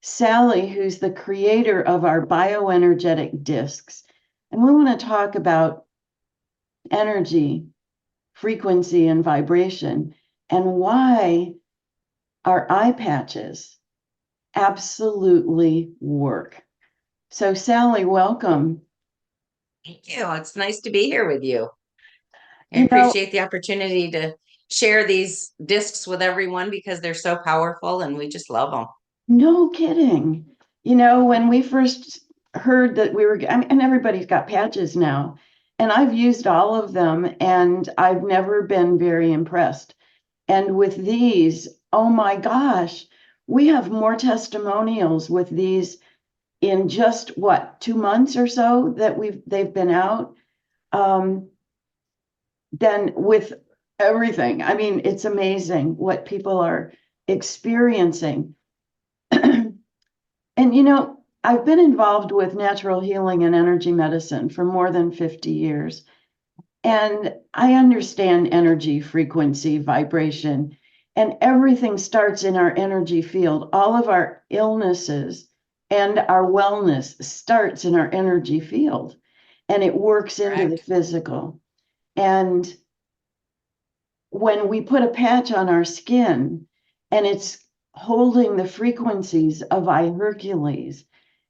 Sally, who's the creator of our BioEnergetic Discs. And we want to talk about energy, frequency, and vibration, and why our iPatches absolutely work. So, Sally, welcome. Thank you. It's nice to be here with you. I You know, appreciate the opportunity to share these discs with everyone because they're so powerful and we just love them. no kidding. When we first heard that and everybody's got patches now, and I've used all of them, and I've never been very impressed. And with these, oh my gosh, we have more testimonials with these in just what, 2 months or so that they've been out, um, than with everything. I mean, it's amazing what people are experiencing. And I've been involved with natural healing and energy medicine for more than 50 years. And I understand energy, frequency, vibration, and everything starts in our energy field. All of our illnesses and our wellness starts in our energy field, and it works into the Correct. physical. And when we put a patch on our skin and it's holding the frequencies of iHerQles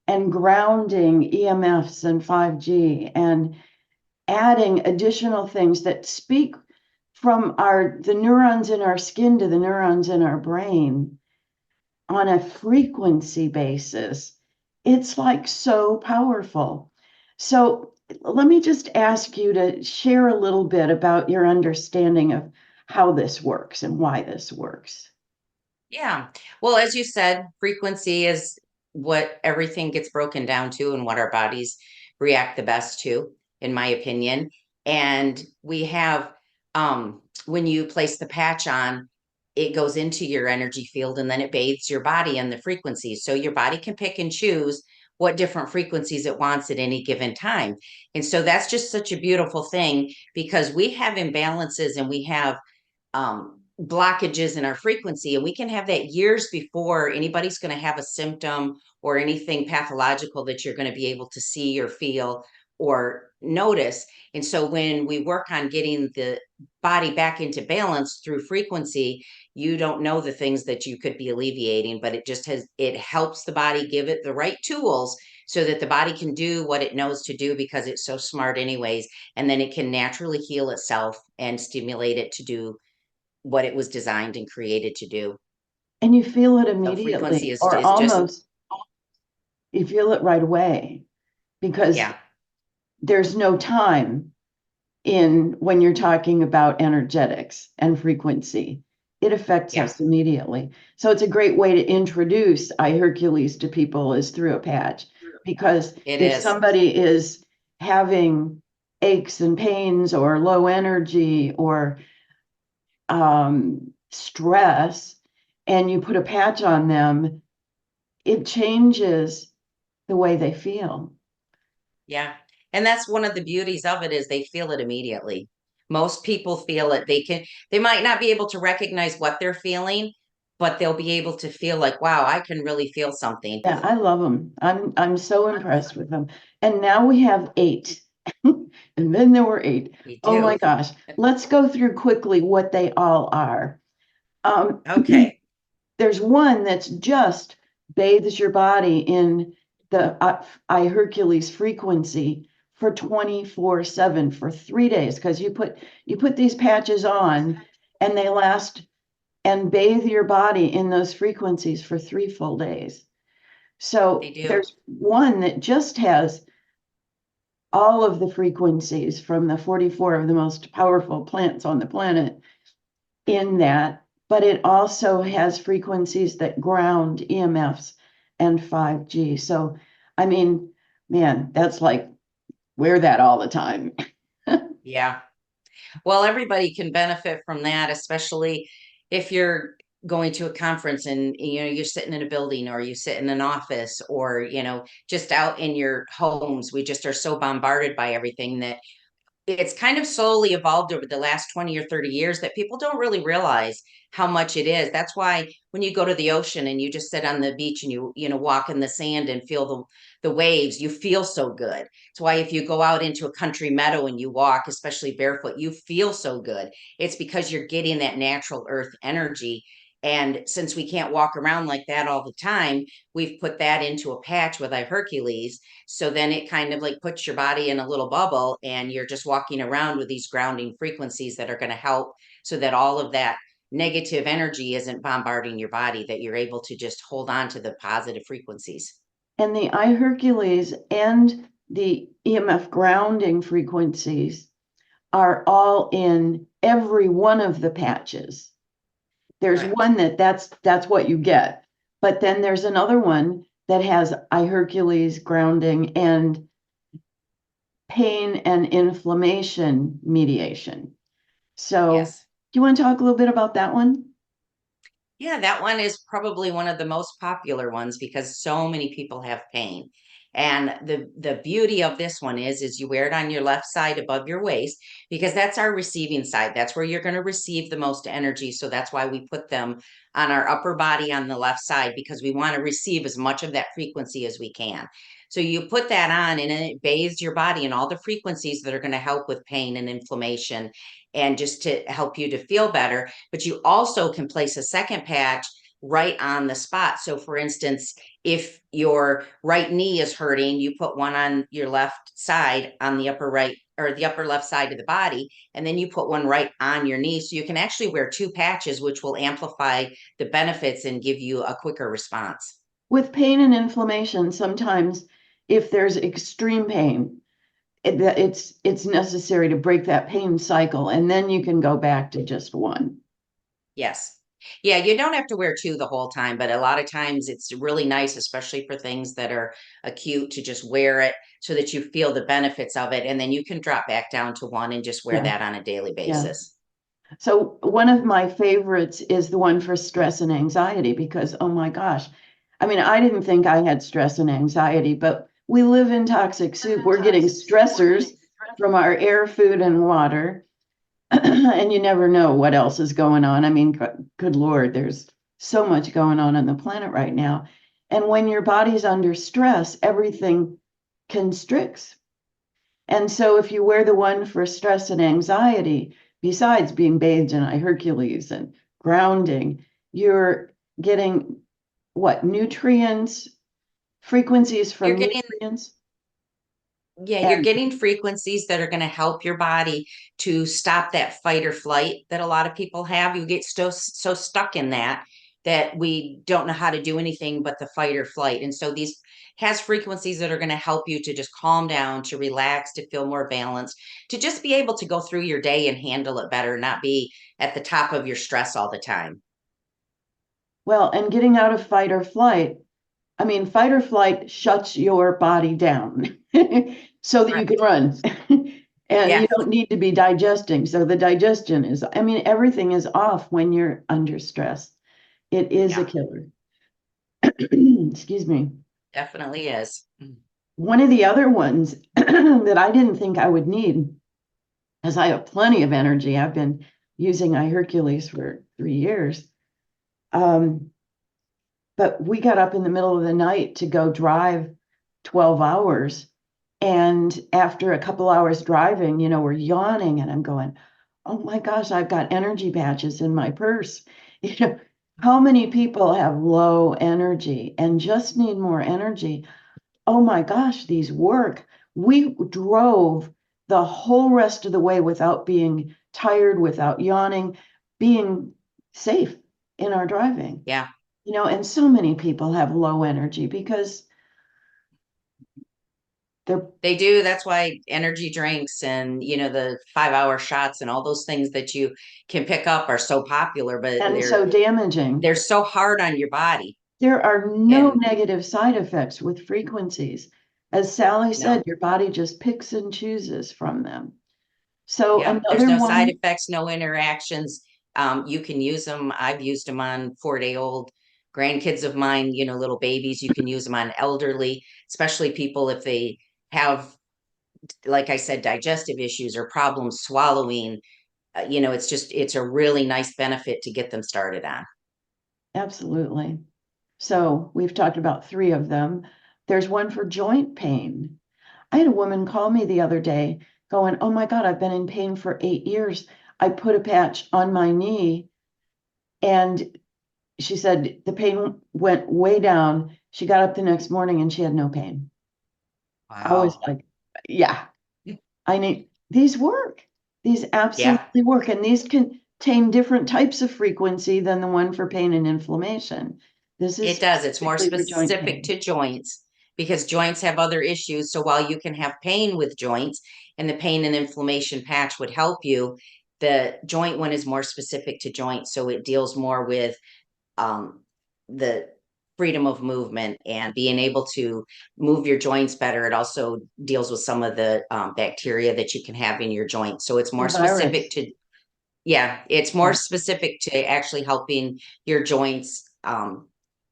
and grounding EMFs and 5G and adding additional things that speak from the neurons in our skin to the neurons in our brain on a frequency basis, it's like so powerful. So let me just ask you to share a little bit about your understanding of how this works and why this works. Yeah. Well, as you said, frequency is what everything gets broken down to and what our bodies react the best to, in my opinion. And we have, when you place the patch on, it goes into your energy field and then it bathes your body in the frequencies. So your body can pick and choose what different frequencies it wants at any given time. And so that's just such a beautiful thing because we have imbalances and we have blockages in our frequency, and we can have that years before anybody's going to have a symptom or anything pathological that you're going to be able to see or feel or notice. And so when we work on getting the body back into balance through frequency, you don't know the things that you could be alleviating, but it helps the body, give it the right tools so that the body can do what it knows to do because it's so smart anyways, and then it can naturally heal itself and stimulate it to do what it was designed and created to do. And you feel it So frequency immediately, or is just, almost you feel it right away, because yeah, there's no time in when you're talking about energetics and frequency. It affects yeah, us immediately. So it's a great way to introduce iHerQles to people is through a patch. Because it if is. somebody is having aches and pains or low energy or stress, and you put a patch on them, it changes the way they feel. Yeah. And that's one of the beauties of it is they feel it immediately. Most people feel it. They might not be able to recognize what they're feeling, but they'll be able to feel like, wow, I can really feel something. Yeah, I love them. I'm so impressed with them. And now we have eight. And then there were eight. You Oh my do. gosh. Let's go through quickly what they all are. Um, Okay. there's one that's just bathes your body in the iHerQles frequency for 24/7 for 3 days, because you put these patches on and they last and bathe your body in those frequencies for 3 full days. They So do. there's one that just has all of the frequencies from the 44 of the most powerful plants on the planet in that, but it also has frequencies that ground EMFs and 5G. So, I mean, man, that's like wear that all the time. Yeah. Well, everybody can benefit from that, especially if you're going to a conference and you're sitting in a building or you sit in an office or just out in your homes. We just are so bombarded by everything that it's kind of slowly evolved over the last 20 or 30 years that people don't really realize how much it is. That's why when you go to the ocean and you just sit on the beach and you walk in the sand and feel the waves, you feel so good. It's why if you go out into a country meadow and you walk, especially barefoot, you feel so good. It's because you're getting that natural earth energy. And since we can't walk around like that all the time, we've put that into a patch with iHeRQles. So then it kind of like puts your body in a little bubble and you're just walking around with these grounding frequencies that are going to help so that all of that negative energy isn't bombarding your body, that you're able to just hold on to the positive frequencies. And the iHerQles and the EMF grounding frequencies are all in every one of the patches. There's Correct. one that's what you get. But then there's another one that has iHerQles grounding and pain and inflammation mediation. So, Yes. do you want to talk a little bit about that one? Yeah, that one is probably one of the most popular ones because so many people have pain. And the beauty of this one is you wear it on your left side above your waist because that's our receiving side. That's where you're going to receive the most energy. So that's why we put them on our upper body on the left side because we want to receive as much of that frequency as we can. So you put that on and it bathes your body in all the frequencies that are going to help with pain and inflammation and just to help you to feel better. But you also can place a second patch right on the spot. So, for instance, if your right knee is hurting, you put one on your left side on the upper right or the upper left side of the body, and then you put one right on your knee. So you can actually wear two patches, which will amplify the benefits and give you a quicker response. With pain and inflammation, sometimes if there's extreme pain, it's necessary to break that pain cycle, and then you can go back to just one. Yes. Yeah, you don't have to wear two the whole time, but a lot of times it's really nice, especially for things that are acute, to just wear it so that you feel the benefits of it. And then you can drop back down to one and just wear Yeah, that on a daily yeah. basis. So one of my favorites is the one for stress and anxiety because, oh my gosh, I mean, I didn't think I had stress and anxiety, but we live in toxic soup. We're getting stressors from our air, food, and water, and you never know what else is going on. I mean, good Lord, there's so much going on the planet right now. And when your body's under stress, everything constricts. And so if you wear the one for stress and anxiety, besides being bathed in iHerQles and grounding, you're getting what nutrients, frequencies You're from getting nutrients. Yeah, you're And getting frequencies that are going to help your body to stop that fight or flight that a lot of people have. You get so stuck in that we don't know how to do anything but the fight or flight. And so these has frequencies that are going to help you to just calm down, to relax, to feel more balanced, to just be able to go through your day and handle it better, not be at the top of your stress all the time. well, and getting out of fight or flight, I mean, fight or flight shuts your body down so that you can Correct. run. And you Yeah. don't need to be digesting. So the digestion is, I mean, everything is off when you're under stress. It is a Yeah, killer. Excuse me. definitely is. One of the other ones that I didn't think I would need, as I have plenty of energy, I've been using iHerQles for 3 years. Um, but we got up in the middle of the night to go drive 12 hours. And after a couple hours driving, we're yawning, and I'm going, oh my gosh, I've got energy patches in my purse. You know, how many people have low energy and just need more energy? Oh my gosh, these work. We drove the whole rest of the way without being tired, without yawning, being safe in our driving. Yeah. And so many people have low energy because they're They do. That's why energy drinks and, the 5 hour shots and all those things that you can pick up are so popular, but and they're so damaging. they're so hard on your body. There are no And negative side effects with frequencies. As Sally said, no, your body just picks and chooses from them. So yep, there's another no side one, effects, no interactions. You can use them. I've used them on 4-day-old grandkids of mine, little babies. You can use them on elderly, especially people if they have like I said, digestive issues or problems swallowing, it's a really nice benefit to get them started on. Absolutely. So we've talked about three of them. There's one for joint pain. I had a woman call me the other day going, "Oh my God, I've been in pain for 8 years. I put a patch on my knee." And she said the pain went way down. She got up the next morning and she had no pain. I was Wow. like, yeah, I need these work. These Yeah. absolutely work. And these contain different types of frequency than the one for pain and inflammation. This is It does. It's more specifically for joint specific pain. to joints because joints have other issues. So while you can have pain with joints and the pain and inflammation patch would help you, the joint one is more specific to joints. So it deals more with the freedom of movement and being able to move your joints better. It also deals with some of the bacteria that you can have in your joints. So it's more The specific virus. to, yeah, it's more Yeah. specific to actually helping your joints,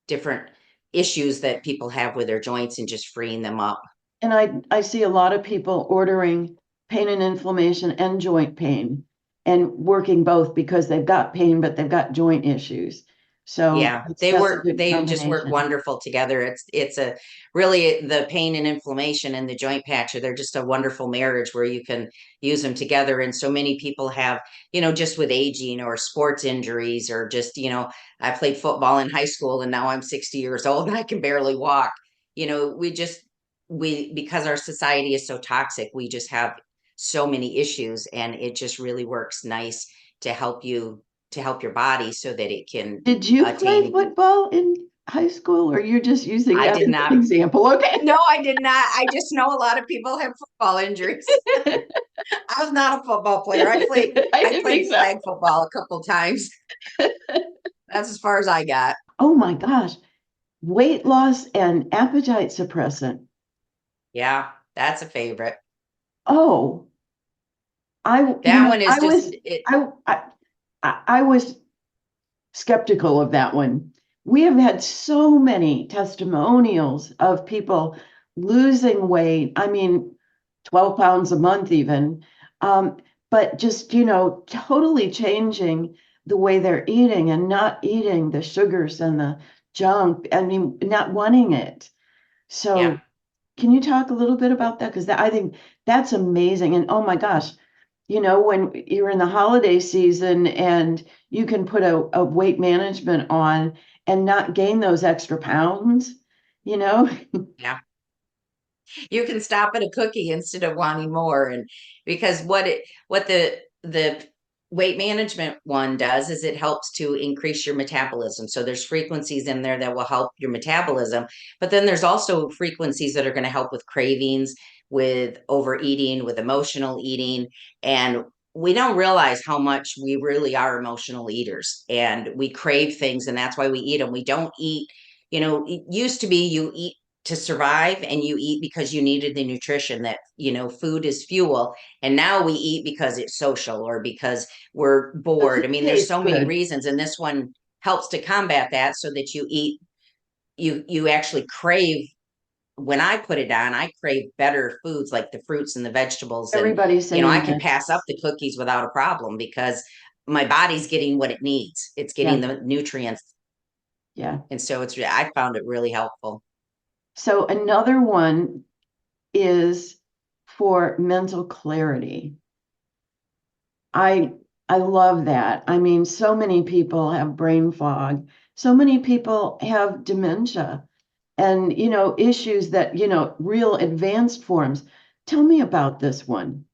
different issues that people have with their joints and just freeing them up. And I see a lot of people ordering pain and inflammation and joint pain and working both because they've got pain, but they've got joint issues. So Yeah, that's a good they just work combination. wonderful together. It's a really the pain and inflammation and the joint patch, they're just a wonderful marriage where you can use them together. And so many people have, just with aging or sports injuries or just, I played football in high school and now I'm 60 years old and I can barely walk. Because our society is so toxic, we just have so many issues and it just really works nice to help your body so that it can Did you play attain. football in high school or you're just using I that did as not. an example? Okay. No, I did not. I just know a lot of people have football injuries. I was not a football player. I I didn't played think so. flag football a couple times. That's as far as I got. Oh my gosh. Weight loss and appetite suppressant. Yeah, that's a favorite. Oh, That one is just it. I, I, I was skeptical of that one. We have had so many testimonials of people losing weight. I mean, 12 pounds a month, even, um, but just, totally changing the way they're eating and not eating the sugars and the junk. I mean, not wanting it. Yeah, So, can you talk a little bit about that? Because I think that's amazing. And oh my gosh, when you're in the holiday season and you can put a weight management on and not gain those extra pounds, you know? yeah. You can stop at a cookie instead of wanting more. And because what the weight management one does is it helps to increase your metabolism. So there's frequencies in there that will help your metabolism, but then there's also frequencies that are going to help with cravings, with overeating, with emotional eating. And we don't realize how much we really are emotional eaters and we crave things, and that's why we eat them. We don't eat, it used to be you eat to survive and you eat because you needed the nutrition, that food is fuel, and now we eat because it's social or because we're Does bored. I it mean, there's taste so many good? reasons, and this one helps to combat that so that you actually crave. When I put it on, I crave better foods like the fruits and the vegetables, and Everybody's I saying can this. pass up the cookies without a problem because my body's getting what it needs. It's getting Yeah, the nutrients, yeah. and so I found it really helpful. So another one is for mental clarity. I I love that. I mean, so many people have brain fog. So many people have dementia and, issues that, real advanced forms. Tell me about this one.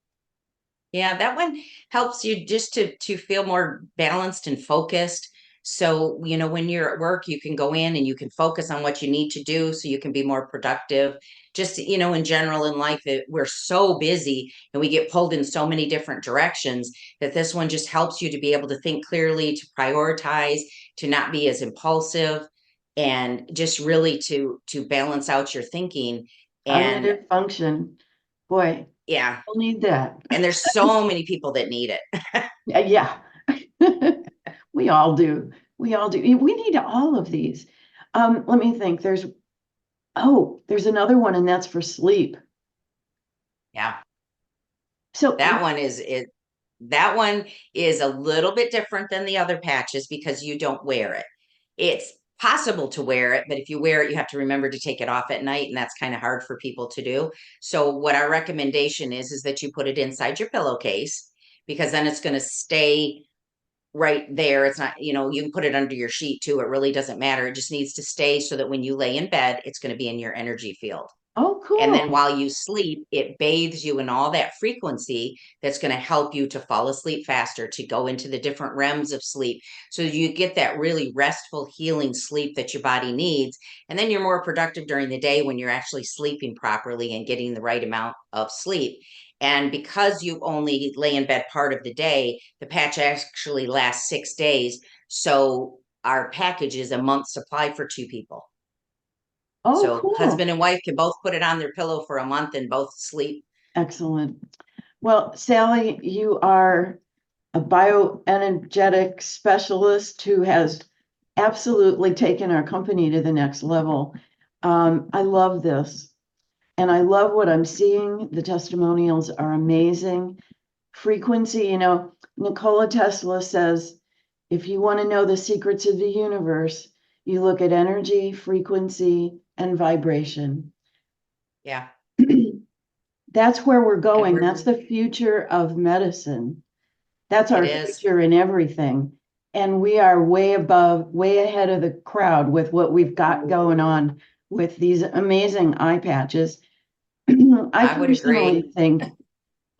Yeah, that one helps you just to feel more balanced and focused. So, when you're at work, you can go in and you can focus on what you need to do so you can be more productive. Just, in general in life, we're so busy and we get pulled in so many different directions that this one just helps you to be able to think clearly, to prioritize, to not be as impulsive, and just really to balance out your thinking. And Cognitive function. Boy, yeah, we'll need that. and there's so many people that need it. Yeah. We all do. We all do. We need all of these. Let me think. There's another one, and that's for sleep. Yeah. So, That one is it. That one is a little bit different than the other patches because you don't wear it. It's possible to wear it, but if you wear it, you have to remember to take it off at night, and that's kind of hard for people to do. So what our recommendation is that you put it inside your pillowcase because then it's going to stay right there. It's not, you can put it under your sheet too. It really doesn't matter. It just needs to stay so that when you lay in bed, it's going to be in your energy field. oh, And then cool. while you sleep, it bathes you in all that frequency that's going to help you to fall asleep faster, to go into the different realms of sleep. So you get that really restful, healing sleep that your body needs. And then you're more productive during the day when you're actually sleeping properly and getting the right amount of sleep. And because you only lay in bed part of the day, the patch actually lasts 6 days. So our package is a month's supply for two people. Oh, So cool. husband and wife can both put it on their pillow for a month and both sleep. Excellent. Well, Sally, you are a bioenergetic specialist who has absolutely taken our company to the next level. I love this. And I love what I'm seeing. The testimonials are amazing. Frequency, Nikola Tesla says, if you want to know the secrets of the universe, you look at energy, frequency, and vibration. Yeah. That's where we're And going. That's we're, the future of medicine. That's it our is. future in everything. And we are way above, way ahead of the crowd with what we've got going on with these amazing eye patches. I I would personally agree. think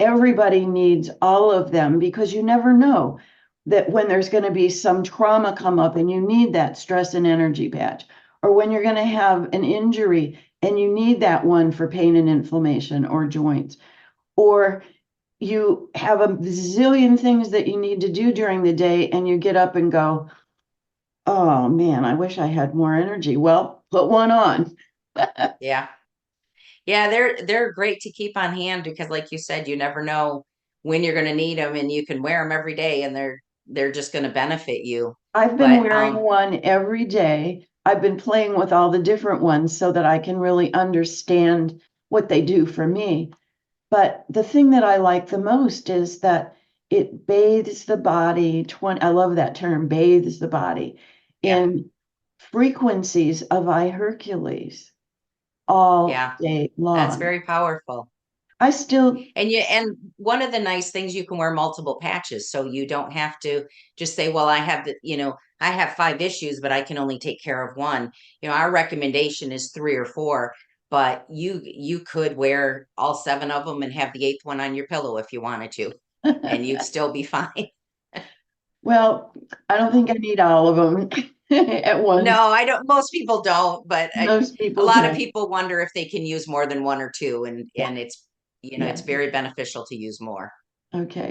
everybody needs all of them because you never know that when there's going to be some trauma come up and you need that stress and energy patch, or when you're going to have an injury and you need that one for pain and inflammation or joints, or you have a zillion things that you need to do during the day and you get up and go, oh man, I wish I had more energy. Well, put one on. Yeah. Yeah, they're great to keep on hand because like you said, you never know when you're going to need them and you can wear them every day and they're just going to benefit you. I've been But wearing one every day. I've been playing with all the different ones so that I can really understand what they do for me. But the thing that I like the most is that it bathes the body. I love that term, bathes the body yeah, in frequencies of iHeRQles all yeah, day that's long. very powerful. I still, And one of the nice things, you can wear multiple patches, so you don't have to just say, well, I have 5 issues, but I can only take care of one. Our recommendation is 3 or 4, but you could wear all 7 of them and have the 8th one on your pillow if you wanted to, and you'd still be fine. well, I don't think I need all of them at once. No, I don't. Most people don't, but Most a people lot of don't. people wonder if they can use more than one or two, Yeah, and it's yeah. very beneficial to use more. Okay.